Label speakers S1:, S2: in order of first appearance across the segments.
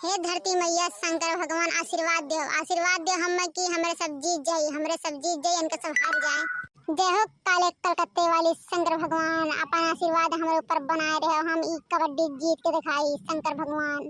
S1: हे धरती मैया शंकर भगवान आशीर्वाद दे हमें कि हमरे सब जीत जाई इनके सब हार जाए। देहो काले कलकत्ते वाली शंकर भगवान अपन आशीर्वाद हमारे ऊपर बनाए रहे, हम ई कबड्डी जीत के दिखाई शंकर भगवान।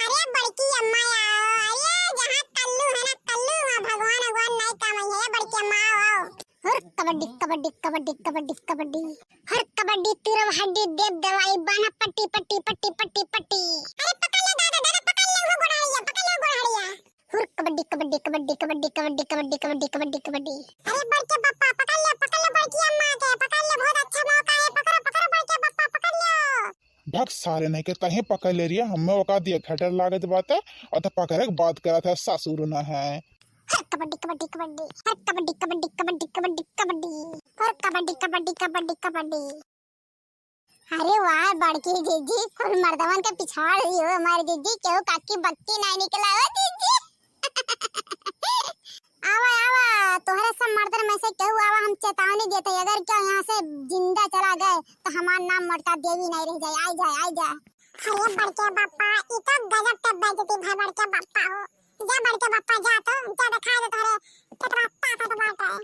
S1: अरे बड़की अम्मा आओ, अरे जहाँ कल्लू है ना कल्लू वहाँ भगवान नहीं कमाई है, बड़की अम्मा आओ। हर कबड्डी कबड्डी कबड्डी कबड्डी कबड्डी हर कबड्डी तीर हड्डी देव दवाई बाना पट्टी पट्टी पट्टी पट्टी पट्टी। अरे पकड़ ले दादा पकड़ ले वो गोड़ाड़िया। हर कबड्डी कबड्डी कबड्डी कबड्डी कबड्डी कबड्डी कबड्डी कबड्डी कबड्डी। अरे बड़के पप्पा पकड़ ले बड़की अम्मा के पकड़ ले, बहुत अच्छा मौका है, पकड़ो पकड़ो बड़के पप्पा पकड़ लो।
S2: भग सारे नहीं के तहे पकड़ ले रही है, हमें औकात दिया खटर लागत बात है और तो पकड़ बात करा था सासुर न है।
S1: हर कबड्डी कबड्डी कबड्डी हर कबड्डी कबड्डी कबड्डी कबड्डी कबड्डी हर कबड्डी कबड्डी कबड्डी कबड्डी। अरे वाह बड़की जीजी फुल मर्दवन के पिछाड़ रही हो हमारी जीजी, क्यों काकी बत्ती नहीं निकला हो जीजी। आवा आवा तोहरे सब मर्दन में से क्यों आवा, हम चेतावनी देते हैं अगर क्यों यहाँ से जिंदा चला गए तो हमारा नाम मटका देवी नहीं रह जाए। आ जा। अरे बड़के बापा ये तो गजब के बेइज्जती भाई, बड़के बापा हो जा, बड़के बापा जा तो दिखा दे तोरे कितना ताकत बात है।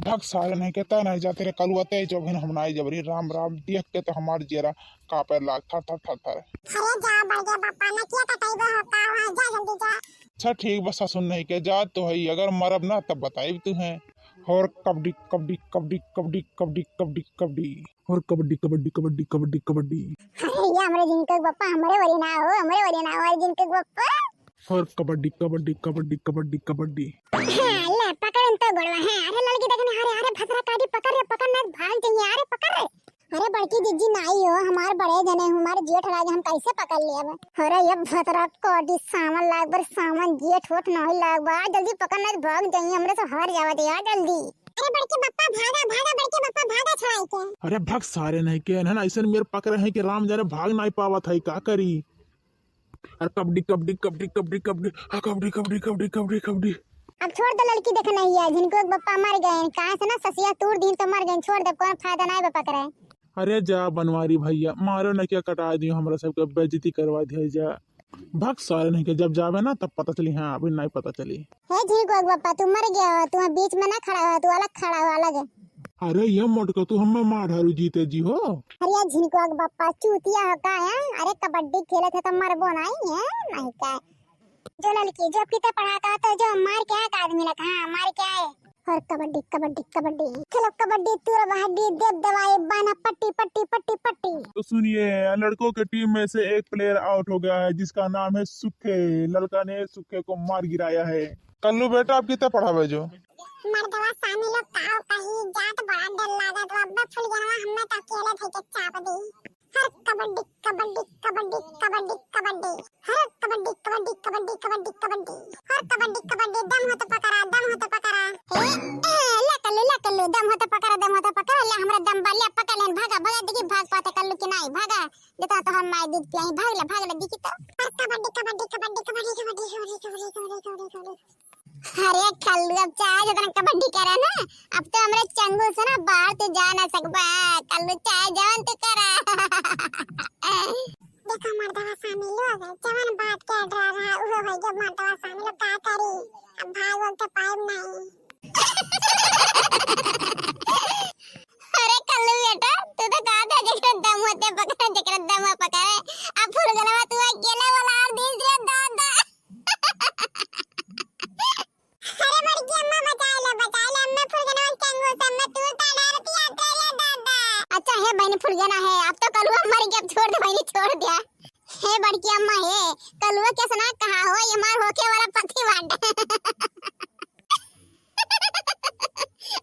S2: भग सारे नहीं कहता नहीं जाते रे कलुआते जो भी हम नाई जबरी राम राम देख के तो हमार जेरा कापे लाग थर थर थर थर।
S1: अरे जा बड़के बापा ने किया कटाई होता है, जा जल्दी जा।
S2: अच्छा ठीक बस सुन नहीं के जा तो है, अगर मरब ना तब बताई तू है। और कबड्डी कबड्डी कबड्डी कबड्डी कबड्डी कबड्डी कबड्डी और कबड्डी कबड्डी कबड्डी कबड्डी कबड्डी।
S1: अरे ये हमारे जिनके बापा हमारे वरी ना हो जिनके बापा।
S2: और कबड्डी कबड्डी कबड्डी कबड्डी कबड्डी।
S1: ले पकड़ तो गोड़वा है। अरे लड़की देखने अरे भसरा काटी पकड़ ना भाग जाइए, अरे पकड़। अरे बड़की जीजी नाई हो हमारे बड़े जने हमारे जेठ राज हम कैसे पकड़ लिए अब। अरे ये भसरा काटी सामान लाग बर सामान जेठ होठ नहीं लाग बा, जल्दी पकड़ ना भाग जाइए, हमरे से हार जावत यार जल्दी। अरे बड़के बप्पा भागा बड़के बप्पा भागा छड़ाई के।
S2: अरे भग सारे नहीं के ना ऐसे मेरे पकड़े हैं कि राम जाने भाग नहीं पावा था, का करी। अरे कबड्डी कबड्डी कबड्डी कबड्डी कबड्डी कबड्डी कबड्डी कबड्डी कबड्डी कबड्डी।
S1: अब छोड़ दो लड़की देखना ही है, जिनको एक बप्पा मर गए कहाँ से ना ससिया तूर दिन तो मर गए, छोड़ दे कोई फायदा नहीं पकड़े।
S2: अरे जा बनवारी भैया मारो न क्या कटा दियो हमरा सबके बेइज्जती करवा दिया जा। भग सारे नहीं के जब जावे ना तब पता चली, हाँ अभी नहीं पता चली।
S1: हे झिनको एक बप्पा तू मर गया हो, तू बीच में ना खड़ा हो, तू अलग खड़ा हो अलग।
S2: अरे ये मोटका तू हमें मार ढारू जीते जी हो।
S1: अरे झिनको एक बप्पा चूतिया हो का है, अरे कबड्डी खेले थे तो मरबो नहीं है नहीं का। जो लड़की जो पीते पढ़ाता तो जो मार के आया आदमी ने कहा मार के आए। और कबड्डी कबड्डी कबड्डी खेलो कबड्डी तूर बहड्डी देव दवाई बाना पट्टी पट्टी पट्टी पट्टी।
S2: तो सुनिए लड़कों के टीम में से एक प्लेयर आउट हो गया है जिसका नाम है सुखे। लड़का ने सुखे को मार गिराया है। कल्लू बेटा आप कितना पढ़ावे जो
S1: मर्दवा सामी लोग काओ कहीं जात बड़ा डर लागा तो अब फुल गनवा हमें तो अकेले थे के चाप दी। हर कबड्डी कबड्डी कबड्डी कबड्डी कबड्डी हर कबड्डी कबड्डी कबड्डी कबड्डी कबड्डी हर कबड्डी कबड्डी दम हो तो पकड़ा ले कल्लू दम हो तो पकड़ा ले हमरा दम बाले पकड़ ले भागा देखी भाग पाते कल्लू की नहीं भागा देता तो हम माय दूध पियाई भाग ले दिखी तो। हर कबड्डी कबड्डी कबड्डी कबड्डी कबड्डी कबड्डी कबड्डी कबड्डी। अरे कल्लू अब चाहे जो कबड्डी करा ना अब तो हमरे चंगुल से ना बाहर तो जा ना सकबा, कल्लू चाहे जवन तो करा। देखो मर्दवा सामी लोग जवन बात के डरा रहा वो भाई जब मर्दवा सामी लोग का करी अब भाग तो पाइब नहीं। अरे कल्लू बेटा तू तो कहा था जकरा दम होते पकड़ जकरा दम पकड़े, अब फुल गलवा तू अकेले वाला और दिन से दादा। अरे बड़की अम्मा बचा ले अम्मा फुल गना चंगो सब में तू ता डरती आता ले दादा। अच्छा है बहनी फुल गना है अब तो कलुआ मर गया, छोड़ दे बहनी छोड़ दिया। हे बड़की अम्मा है कलुआ कैसे ना कहा हो ये मार होके वाला पति वाट।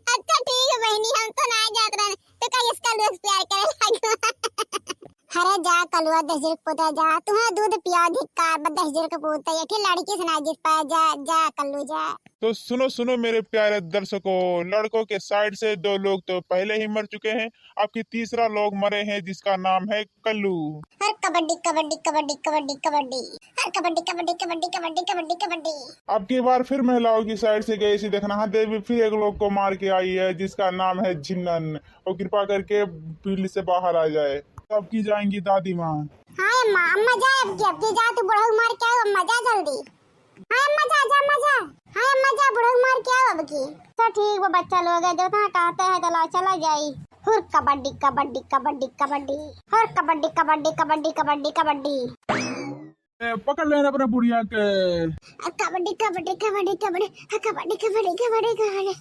S1: अच्छा ठीक है बहनी हम तो ना जात रहे तो कल इसका लोग प्यार करे लगा। अरे जा कलुआ 10 जन पोता जा तुम्हें दूध पिया धिक्कार 10 जन का पोता ये ठीक लड़की सुना जिस पाया जा कल्लू जा।
S2: तो सुनो मेरे प्यारे दर्शकों, लड़कों के साइड से 2 लोग तो पहले ही मर चुके हैं, आपकी तीसरा लोग मरे हैं जिसका नाम है कल्लू।
S1: हर कबड्डी कबड्डी कबड्डी कबड्डी कबड्डी हर कबड्डी कबड्डी कबड्डी कबड्डी कबड्डी कबड्डी।
S2: अब की बार फिर महिलाओं की साइड से गई सी देखना, हाँ देवी फिर एक लोग को मार के आई है जिसका नाम है झिन्नन, और कृपा करके फील्ड से बाहर आ जाए। अब की जाएंगी दादी माँ।
S1: हाँ अम्मा जा अब की जा तू बड़ा मार के आओ अम्मा हाय अम्मा जा जा मजा। हाय अम्मा जा बुढ़ऊ मार के आओ अब की। तो ठीक वो बच्चा लोग है जो था कहते हैं चलो चला जाई। हुर कबड्डी कबड्डी कबड्डी कबड्डी हुर कबड्डी कबड्डी कबड्डी कबड्डी कबड्डी
S2: पकड़ लेना अपने बुढ़िया के।
S1: कबड्डी कबड्डी कबड्डी कबड्डी कबड्डी कबड्डी कबड्डी कबड्डी।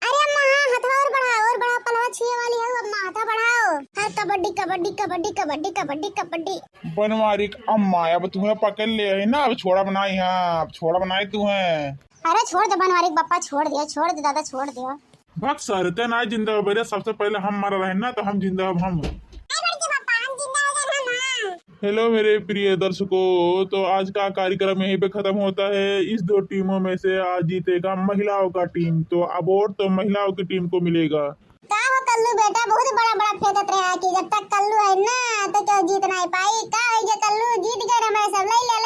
S1: अरे अम्मा हाँ हथवा और बढ़ाओ पलवा छुए वाली है अम्मा हथा बढ़ाओ। हाँ कबड्डी कबड्डी कबड्डी कबड्डी कबड्डी कबड्डी।
S2: बनवारी अम्मा अब तुम्हें पकड़ ले है ना, अब छोड़ा बनाई। हाँ अब छोड़ा बनाई तुम्हें।
S1: अरे छोड़ दे बनवारी पप्पा छोड़ दे दादा छोड़ दियो।
S2: भग सरते ना जिंदा बेरे, सबसे पहले हम मर रहे ना तो हम जिंदा अब हम। हेलो मेरे प्रिय दर्शकों, तो आज का कार्यक्रम यहीं पे खत्म होता है। इस 2 टीमों में से आज जीतेगा महिलाओं का टीम, तो अवार्ड तो महिलाओं की टीम को मिलेगा।
S1: का हो कल्लू बेटा बहुत बड़ा फेंकत रहा कि जब तक कल्लू है ना तो क्यों जीत नहीं पाई। का है ये कल्लू जीत गए हमारे सब ले ले